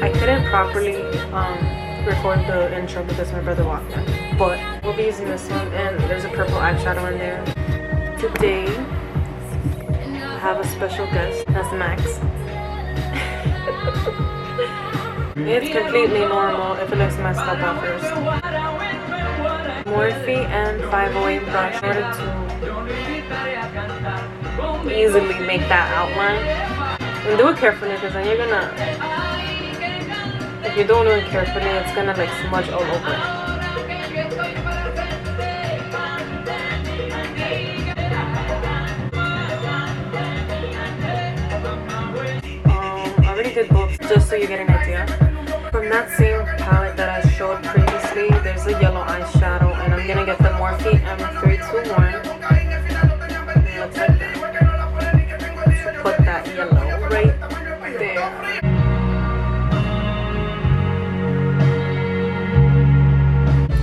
I couldn't properly record the intro because my brother walked in, but we'll be using this one, and there's a purple eyeshadow in there. Today I have a special guest. That's Max. It's completely normal if it looks messed up at first. Morphe and 508 brush in order to easily make that outline. And do it carefully, because then you're gonna, if you don't do it carefully, it's gonna like smudge all over. I already did both, just so you get an idea. From that same palette that I showed previously, there's a yellow eyeshadow, and I'm gonna get the Morphe M321. Looks like that. So put that yellow right there.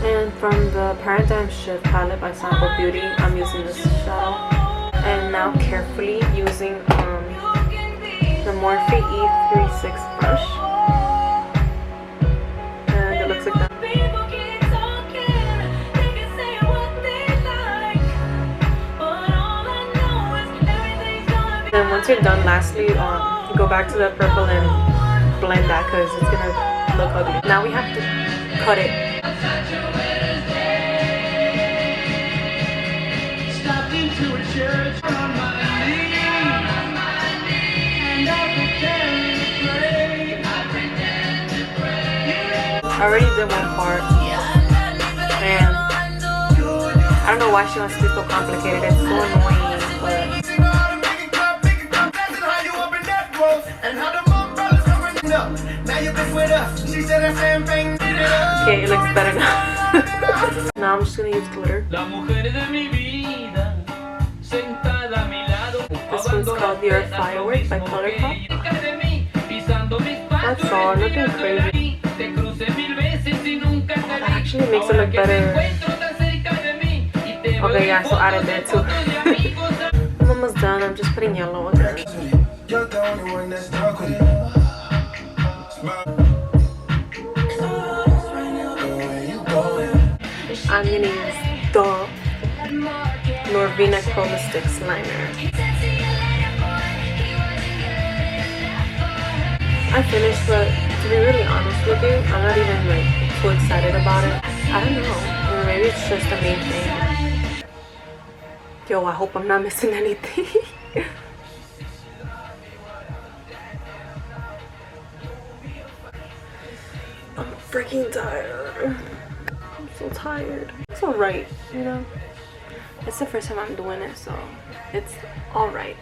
And from the Paradigm Shift palette by Sample Beauty, I'm using this shadow. And now carefully using the Morphe E36 brush. And it looks like that. Then once you're done, lastly, go back to the purple and blend that, because it's gonna look ugly. Now we have to cut it. I already did one part, and I don't know why she wants to be so complicated. It's so annoying, but okay, it looks better now. Now I'm just gonna use glitter. This one's called the Firework by ColourPop. That's all, nothing crazy. That actually makes it look better. Okay, yeah, so added that too. I'm almost done. I'm just putting yellow again. I'm gonna use the 𝓕𝓻𝓬𝓮 chromastix liner. I finished, but to be really honest with you, I'm not even like too excited about it. I don't know, or maybe it's just the main thing. Yo, I hope I'm not missing anything. I'm freaking tired. I'm so tired. It's alright, you know. It's the first time I'm doing it, so it's alright.